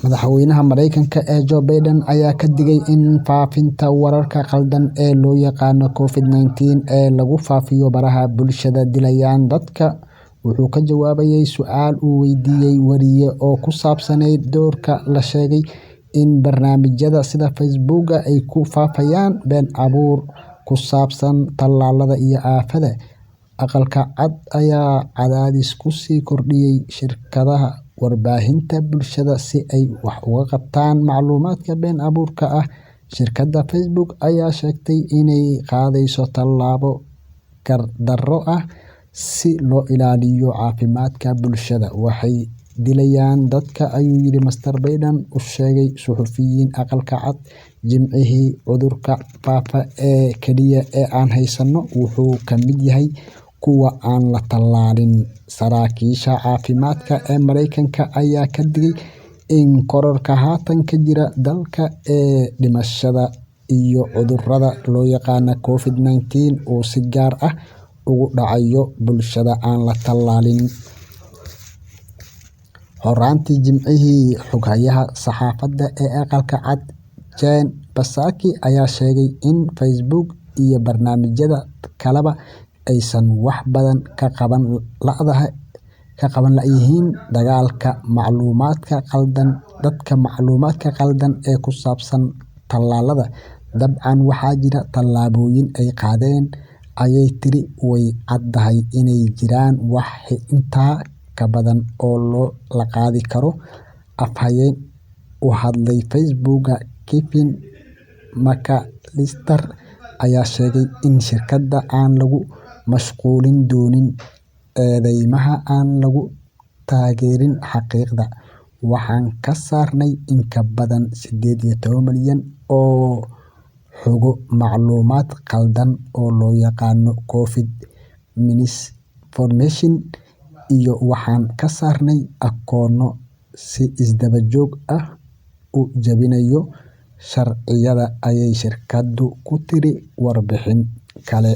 Madaxweynaha Mareykanka Joe Biden ayaa ka digay in faafinta wararka khaldan ee loo yaqaan COVID-19 ee lagu faafiyo baraha bulshada dilayaan dadka. Wuxuu ka jawaabayay su'aal uu weydiiyay wariye oo ku saabsanayd doorka la sheegay in barnaamijyada sida Facebook ay ku faafiyaan been abuur ku saabsan tallaalada iyo aafada. Aqalka Cad ayaa cadaadis ku sii kordhiyay shirkadaha warbaahinta bulshada si ay wax uga qabtaan macluumaadka been abuurka ah. Shirkadda Facebook ayaa sheegtay inay qaadayso tallaabo gardarro ah si loo ilaaliyo caafimaadka bulshada. Waxay dilayaan dadka, ayuu yiri Mr. Biden u sheegay suxufiyiin Aqalka Cad Jimcihii. Cudurka faafa ee kaliya ee aan haysano wuxuu ka mid yahay kuwa aan la tallaalin. Saraakiisha caafimaadka ee Mareykanka ayaa ka digay in kororka haatan ka jira dalka ee dhimashada iyo cudurrada loo yaqaan COVID-19 uu si gaar ah ugu dhacayo bulshada aan la tallaalin. Horraantii Jimcihii, xoghayaha saxaafadda ee Aqalka Cad Jen Psaki ayaa sheegay in Facebook iyo barnaamijyada kaleba aysan wax badan ka qaban la'yihiin dagaalka macluumaadka khaldan ee ku saabsan tallaalada. Dabcan waxaa jira tallaabooyin ay qaadeen, ayay tiri. Way caddahay inay jiraan wax intaa ka badan oo la qaadi karo. Afhayeen u hadlay Facebook Kevin McAllister ayaa sheegay in shirkadda aan lagu mashquulin doonin eedeymaha aan lagu taageerin xaqiiqda. Waxaan ka saarnay in ka badan 18 milyan oo xogo macluumaad khaldan oo loo yaqaan COVID misinformation, iyo waxaan ka saarnay akoono si isdaba joog ah u jabinaya sharciyada, ayay shirkaddu ku tiri warbixin kale.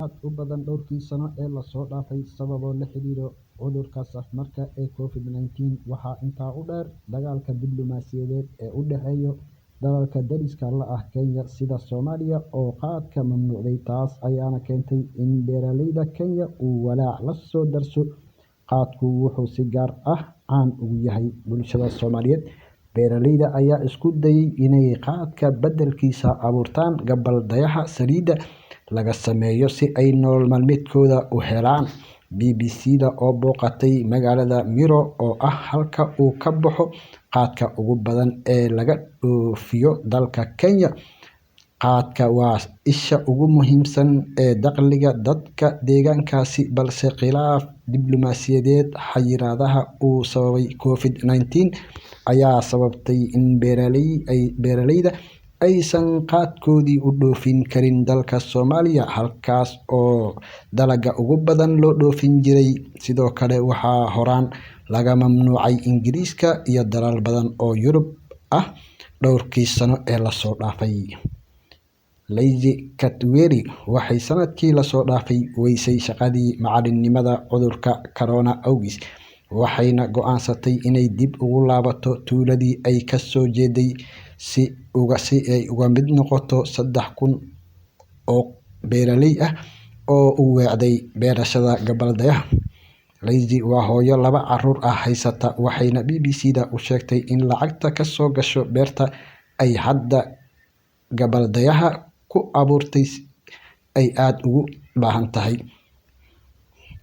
Aad u badan dhowrkii sano ee la soo dhaafay sababo la xiriira cudurka safmarka ee COVID-19. Waxaa intaa u dheer dagaalka diblomaasiyadeed ee u dhexeeya dalalka deriska la ah Kenya sida Soomaaliya oo qaadka mamnuucday. Taas ayaana keentay in beeraleyda Kenya uu walaac la soo darso. Qaadku wuxuu si gaar ah caan ugu yahay bulshada Soomaaliyeed. Beeraleyda ayaa isku dayay inay qaadka beddelkiisa abuurtaan gabbaldayaha saliidda laga sameeyo si ay nolol maalmeedkooda u helaan. BBC-da oo booqatay magaalada Miro oo ah halka uu ka baxo qaadka ugu badan ee laga dhoofiyo dalka Kenya. Qaadka waa isha ugu muhiimsan ee dakhliga dadka deegaankaasi, balse khilaaf diblomaasiyadeed, xayiraadaha uu sababay COVID-19 ayaa sababtay in beeraleyda aysan qaadkoodii u dhoofin karin dalka Soomaaliya, halkaas oo dalagga ugu badan loo dhoofin jiray. Sidoo kale waxaa horaan laga mamnuucay Ingiriiska iyo dalal badan oo Yurub ah dhowrkii sano ee la soo dhaafay. Lizzy Katweri waxay sanadkii la soo dhaafay weysay shaqadii macallinnimada cudurka corona awgiis, waxayna go'aansatay inay dib ugu laabato tuuladii ay ka soo jeeday si ay uga mid noqoto 3,000 oo beeraley ah oo u weecday beerashada gabbaldayaha. Lizzy waa hooyo 2 carruur ah haysata, waxayna BBC-da u sheegtay in lacagta ka soo gasho beerta ay hadda gabbaldayaha ku abuurtay ay aad ugu baahan tahay.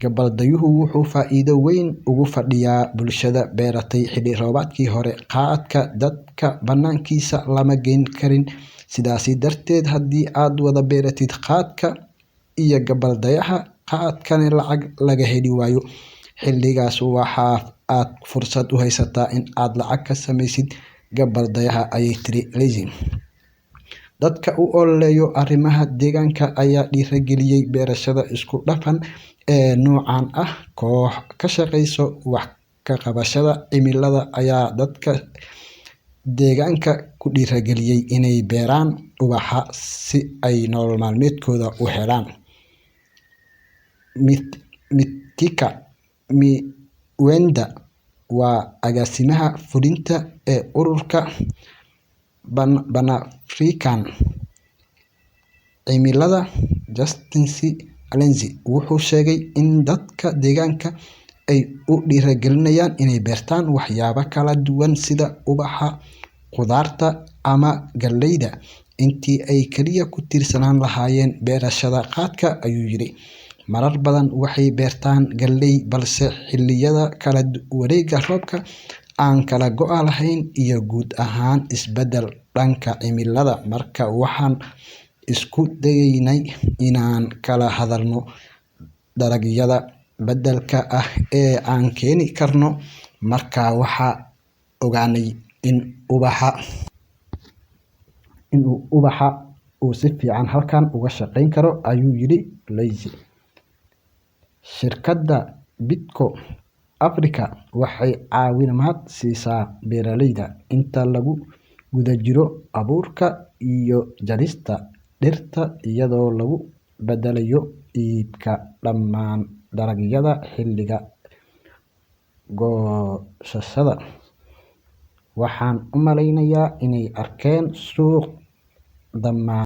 Gabbaldayuhu wuxuu faa'iido weyn ugu fadhiyaa bulshada beeratay xilli roobaadkii hore. Qaadka dadka bannaankiisa lama geyn karin, sidaas darteed haddii aad wada beeratid qaadka iyo gabbaldayaha, qaadkana lacag laga heli waayo, xilligaas waxa aad fursad u haysataa in aad lacag ka samaysid gabbaldayaha, ayay tiri Lizzy. Dadka u ololeeya arrimaha deegaanka ayaa dhiirrigeliyay beerashada isku dhafan ee noocan ah. Koox ka shaqeysa wax ka qabashada cimilada ayaa dadka deegaanka ku dhiirrigeliyay inay beeraan ubaxa si ay nolol maalmeedkooda u helaan. Mitika Miwenda waa agaasimaha fulinta ee ururka Pan-African Cimilada Justin Allensi wuxuu sheegay in dadka deegaanka ay u dhiirigelinayaan inay beertaan waxyaabo kala duwan sida ubaxa, khudaarta ama galleyda intii ay kaliya ku tiirsanaan lahaayeen beerashada qaadka, ayuu yidhi. Marar badan waxay beertaan galley, balse xilliyada kala wareegga roobka aan kala go'a lahayn iyo guud ahaan isbeddel dhanka cimilada. Marka waxaan isku dayeynay inaan kala hadalno dalagyada beddelka ah ee aan keeni karno, markaa waxaan ogaanay in ubaxa uu si fiican halkan uga shaqeyn karo, ayuu yidhi Allensi. Shirkadda Bidco Africa waxay caawimaad siisaa beeraleyda inta lagu guda jiro abuurka iyo jarista dhirta iyadoo lagu beddelayo iibka dhammaan dalagyada xilliga goosashada. Waxaan u maleynayaa inay arkeen suuq dhammaan